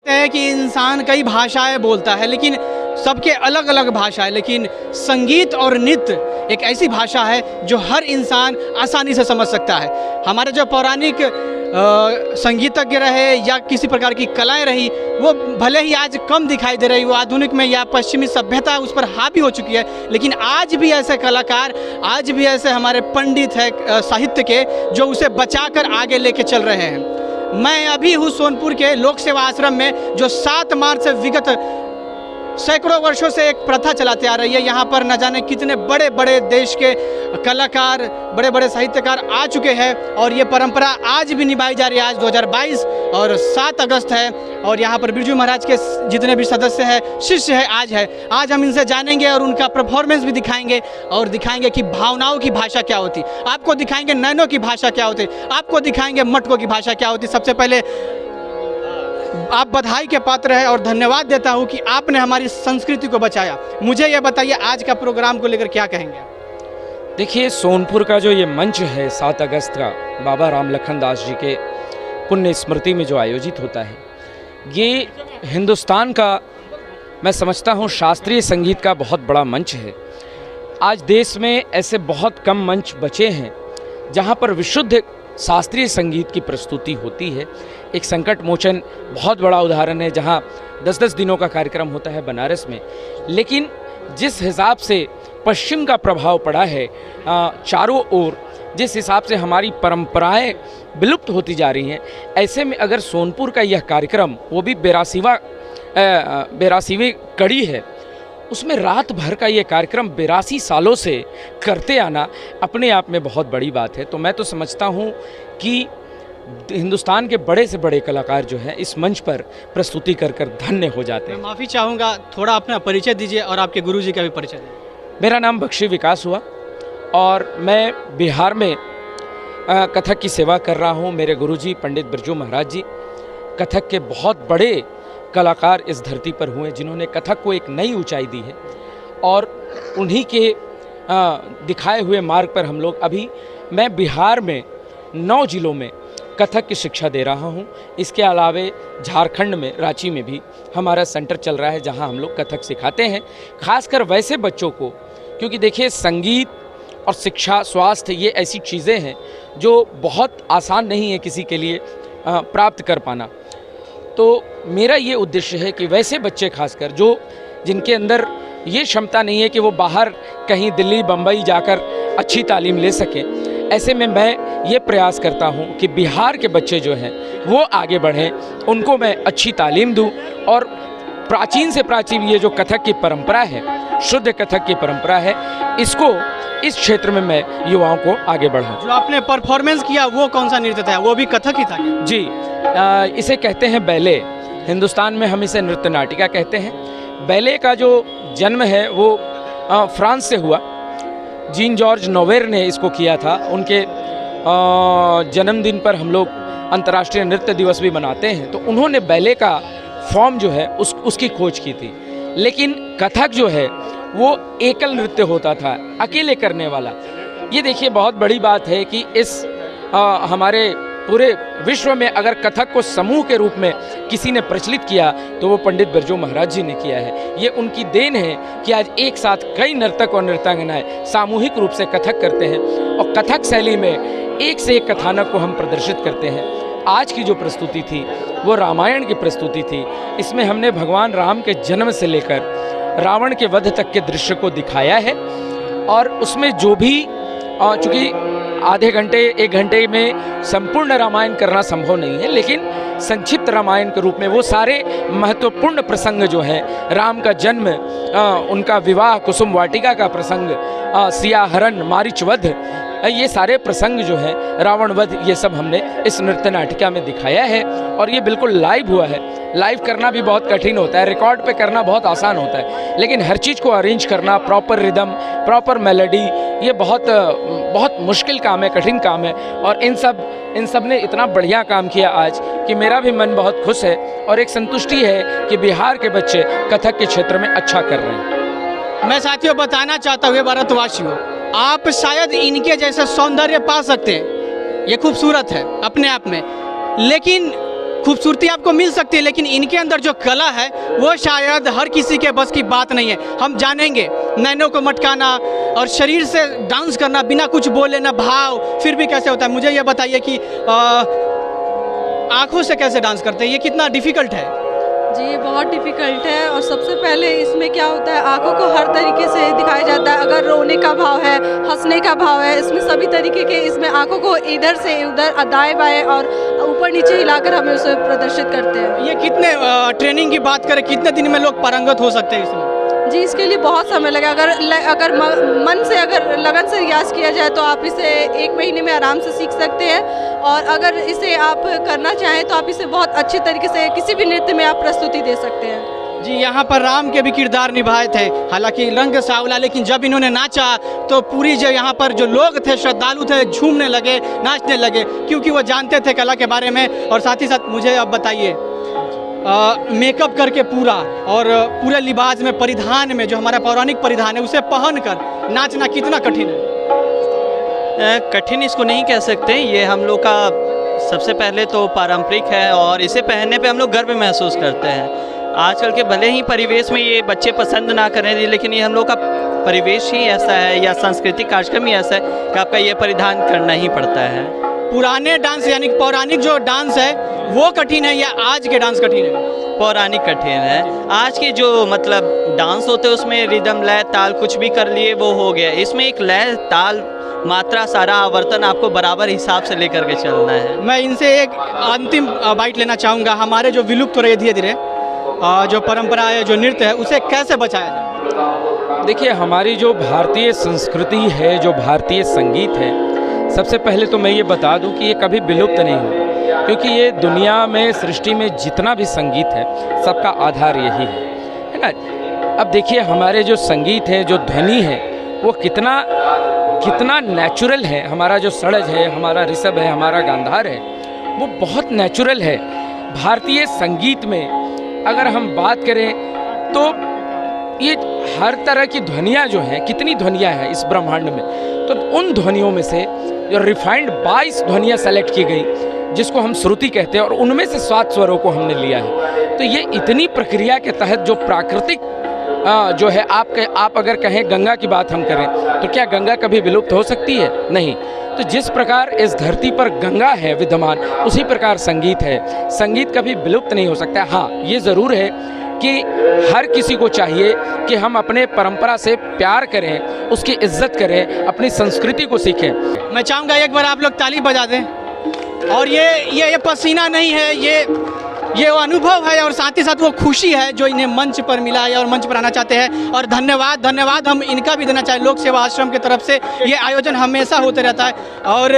है कि इंसान कई भाषाएं बोलता है, लेकिन सबके अलग अलग भाषा है। लेकिन संगीत और नृत्य एक ऐसी भाषा है जो हर इंसान आसानी से समझ सकता है। हमारे जो पौराणिक संगीतज्ञ रहे या किसी प्रकार की कलाएं रही, वो भले ही आज कम दिखाई दे रही, वो आधुनिक में या पश्चिमी सभ्यता उस पर हावी हो चुकी है, लेकिन आज भी ऐसे कलाकार, आज भी ऐसे हमारे पंडित हैं साहित्य के, जो उसे बचाकर आगे लेके चल रहे हैं। मैं अभी हूँ सोनपुर के लोक सेवा आश्रम में, जो 7 मार्च से विगत सैकड़ों वर्षों से एक प्रथा चलाते आ रही है। यहाँ पर न जाने कितने बड़े बड़े देश के कलाकार, बड़े बड़े साहित्यकार आ चुके हैं और ये परंपरा आज भी निभाई जा रही है। आज 2022 और 7 अगस्त है और यहाँ पर बिरजू महाराज के जितने भी सदस्य हैं, शिष्य है, आज हम इनसे जानेंगे और उनका परफॉर्मेंस भी दिखाएंगे और दिखाएंगे कि भावनाओं की भाषा क्या होती, आपको दिखाएंगे नैनों की भाषा क्या होती, आपको दिखाएंगे मटकों की भाषा क्या होती। सबसे पहले आप बधाई के पात्र हैं और धन्यवाद देता हूं कि आपने हमारी संस्कृति को बचाया। मुझे यह बताइए, आज का प्रोग्राम को लेकर क्या कहेंगे? देखिए, सोनपुर का जो ये मंच है 7 अगस्त का बाबा राम लखन दास जी के पुण्य स्मृति में जो आयोजित होता है, ये हिंदुस्तान का, मैं समझता हूँ, शास्त्रीय संगीत का बहुत बड़ा मंच है। आज देश में ऐसे बहुत कम मंच बचे हैं जहाँ पर विशुद्ध शास्त्रीय संगीत की प्रस्तुति होती है। एक संकट मोचन बहुत बड़ा उदाहरण है, जहाँ 10-10 दिनों का कार्यक्रम होता है बनारस में। लेकिन जिस हिसाब से पश्चिम का प्रभाव पड़ा है चारों ओर, जिस हिसाब से हमारी परंपराएं विलुप्त होती जा रही हैं, ऐसे में अगर सोनपुर का यह कार्यक्रम, वो भी 82वीं कड़ी है, उसमें रात भर का ये कार्यक्रम 82 सालों से करते आना अपने आप में बहुत बड़ी बात है। तो मैं तो समझता हूँ कि हिंदुस्तान के बड़े से बड़े कलाकार जो हैं इस मंच पर प्रस्तुति कर धन्य हो जाते हैं। मैं माफ़ी चाहूँगा, थोड़ा अपना परिचय दीजिए और आपके गुरुजी का भी परिचय दीजिए। मेरा नाम बख्शी विकास हुआ और मैं बिहार में कथक की सेवा कर रहा हूँ। मेरे गुरुजी पंडित बिरजू महाराज जी कथक के बहुत बड़े कलाकार इस धरती पर हुए, जिन्होंने कथक को एक नई ऊंचाई दी है और उन्हीं के दिखाए हुए मार्ग पर हम लोग अभी, मैं बिहार में 9 जिलों में कथक की शिक्षा दे रहा हूं। इसके अलावे झारखंड में, रांची में भी हमारा सेंटर चल रहा है, जहां हम लोग कथक सिखाते हैं, खासकर वैसे बच्चों को, क्योंकि देखिए संगीत और शिक्षा, स्वास्थ्य, ये ऐसी चीज़ें हैं जो बहुत आसान नहीं है किसी के लिए प्राप्त कर पाना। तो मेरा ये उद्देश्य है कि वैसे बच्चे, खासकर जो जिनके अंदर ये क्षमता नहीं है कि वो बाहर कहीं दिल्ली, बम्बई जाकर अच्छी तालीम ले सकें, ऐसे में मैं ये प्रयास करता हूँ कि बिहार के बच्चे जो हैं वो आगे बढ़ें, उनको मैं अच्छी तालीम दूँ और प्राचीन से प्राचीन ये जो कथक की परंपरा है, शुद्ध कथक की परंपरा है, इसको इस क्षेत्र में मैं युवाओं को आगे बढ़ाऊँ। जो आपने परफॉर्मेंस किया वो कौन सा नृत्य था? वो भी कथक ही था क्या? जी, इसे कहते हैं बैले। हिंदुस्तान में हम इसे नृत्य नाटिका कहते हैं। बैले का जो जन्म है वो फ्रांस से हुआ। जीन जॉर्ज नोवेर ने इसको किया था। उनके जन्मदिन पर हम लोग अंतर्राष्ट्रीय नृत्य दिवस भी मनाते हैं। तो उन्होंने बैले का फॉर्म जो है उसकी खोज की थी। लेकिन कथक जो है वो एकल नृत्य होता था, अकेले करने वाला। ये देखिए, बहुत बड़ी बात है कि इस हमारे पूरे विश्व में अगर कथक को समूह के रूप में किसी ने प्रचलित किया तो वो पंडित बिरजू महाराज जी ने किया है। ये उनकी देन है कि आज एक साथ कई नर्तक और नर्तंगनाएं सामूहिक रूप से कथक करते हैं और कथक शैली में एक से एक कथानक को हम प्रदर्शित करते हैं। आज की जो प्रस्तुति थी वो रामायण की प्रस्तुति थी। इसमें हमने भगवान राम के जन्म से लेकर रावण के वध तक के दृश्य को दिखाया है और उसमें जो भी, चूँकि आधे घंटे 1 घंटे में संपूर्ण रामायण करना संभव नहीं है, लेकिन संक्षिप्त रामायण के रूप में वो सारे महत्वपूर्ण प्रसंग जो हैं, राम का जन्म, उनका विवाह, कुसुम वाटिका का प्रसंग, सिया हरण, मारीच वध, ये सारे प्रसंग जो हैं, रावण वध, ये सब हमने इस नृत्य नाटिका में दिखाया है और ये बिल्कुल लाइव हुआ है। लाइव करना भी बहुत कठिन होता है, रिकॉर्ड पे करना बहुत आसान होता है, लेकिन हर चीज़ को अरेंज करना, प्रॉपर रिदम, प्रॉपर मेलोडी, ये बहुत मुश्किल काम है, कठिन काम है। और इन सब ने इतना बढ़िया काम किया आज कि मेरा भी मन बहुत खुश है और एक संतुष्टि है कि बिहार के बच्चे कथक के क्षेत्र में अच्छा कर रहे हैं। मैं साथियों बताना चाहता हूँ भारतवासियों, आप शायद इनके जैसे सौंदर्य पा सकते हैं, ये खूबसूरत है अपने आप में, लेकिन खूबसूरती आपको मिल सकती है, लेकिन इनके अंदर जो कला है वो शायद हर किसी के बस की बात नहीं है। हम जानेंगे नैनों को मटकाना और शरीर से डांस करना बिना कुछ बोले ना भाव, फिर भी कैसे होता है। मुझे ये बताइए कि आँखों से कैसे डांस करते हैं, ये कितना डिफ़िकल्ट है? जी, ये बहुत डिफ़िकल्ट है और सबसे पहले इसमें क्या होता है, आँखों को हर तरीके से दिखाया जाता है। अगर रोने का भाव है, हंसने का भाव है, इसमें सभी तरीके के, इसमें आँखों को इधर से उधर दाएं बाएं और ऊपर नीचे हिलाकर हमें उसे प्रदर्शित करते हैं। ये कितने ट्रेनिंग की बात करें, कितने दिन में लोग पारंगत हो सकते हैं इसमें? जी, इसके लिए बहुत समय लगा। अगर मन से, अगर लगन से रियाज़ किया जाए तो आप इसे 1 महीने में आराम से सीख सकते हैं, और अगर इसे आप करना चाहें तो आप इसे बहुत अच्छे तरीके से किसी भी नृत्य में आप प्रस्तुति दे सकते हैं। जी, यहाँ पर राम के भी किरदार निभाए थे, हालांकि रंग सांवला, लेकिन जब इन्होंने नाचा तो पूरी जो यहाँ पर जो लोग थे, श्रद्धालु थे, झूमने लगे, नाचने लगे, क्योंकि वो जानते थे कला के बारे में। और साथ ही साथ मुझे अब बताइए, मेकअप करके पूरा और पूरे लिबास में, परिधान में, जो हमारा पौराणिक परिधान है उसे पहन कर नाचना कितना कठिन है? कठिन इसको नहीं कह सकते, ये हम लोग का सबसे पहले तो पारंपरिक है और इसे पहनने पे हम लोग गर्व महसूस करते हैं। आजकल के भले ही परिवेश में ये बच्चे पसंद ना करें, लेकिन ये हम लोग का परिवेश ही ऐसा है या सांस्कृतिक कार्यक्रम ही ऐसा है कि आपका ये परिधान करना ही पड़ता है। पुराने डांस यानी पौराणिक जो डांस है वो कठिन है या आज के डांस कठिन है? पौराणिक कठिन है। आज के जो मतलब डांस होते हैं उसमें रिदम, लय, ताल कुछ भी कर लिए वो हो गया। इसमें एक लय, ताल, मात्रा, सारा आवर्तन आपको बराबर हिसाब से लेकर के चलना है। मैं इनसे एक अंतिम बाइट लेना चाहूँगा। हमारे जो विलुप्त हो रही है धीरे धीरे जो परंपरा है, जो नृत्य है, उसे कैसे बचाया जाए? देखिए, हमारी जो भारतीय संस्कृति है, जो भारतीय संगीत है, सबसे पहले तो मैं ये बता दूं कि ये कभी विलुप्त नहीं हुआ, क्योंकि ये दुनिया में, सृष्टि में जितना भी संगीत है सबका आधार यही है ना। अब देखिए, हमारे जो संगीत है, जो ध्वनि है, वो कितना नेचुरल है। हमारा जो सड़ज है, हमारा ऋषभ है, हमारा गांधार है, वो बहुत नेचुरल है। भारतीय संगीत में अगर हम बात करें तो ये हर तरह की ध्वनियाँ जो हैं, कितनी ध्वनियाँ हैं इस ब्रह्मांड में, तो उन ध्वनियों में से जो रिफाइंड 22 ध्वनियाँ सेलेक्ट की गई, जिसको हम श्रुति कहते हैं, और उनमें से 7 स्वरों को हमने लिया है। तो ये इतनी प्रक्रिया के तहत जो प्राकृतिक जो है, आप अगर कहें गंगा की बात हम करें, तो क्या गंगा कभी विलुप्त हो सकती है? नहीं। तो जिस प्रकार इस धरती पर गंगा है विद्यमान, उसी प्रकार संगीत है। संगीत कभी विलुप्त नहीं हो सकता। हाँ, ये ज़रूर है कि हर किसी को चाहिए कि हम अपने परंपरा से प्यार करें, उसकी इज्जत करें, अपनी संस्कृति को सीखें। मैं चाहूँगा एक बार आप लोग ताली बजा दें। और ये पसीना नहीं है, ये वो अनुभव है और साथ ही साथ वो खुशी है जो इन्हें मंच पर मिला है और मंच पर आना चाहते हैं। और धन्यवाद हम इनका भी देना चाहें। लोक सेवा आश्रम की तरफ से ये आयोजन हमेशा होते रहता है। और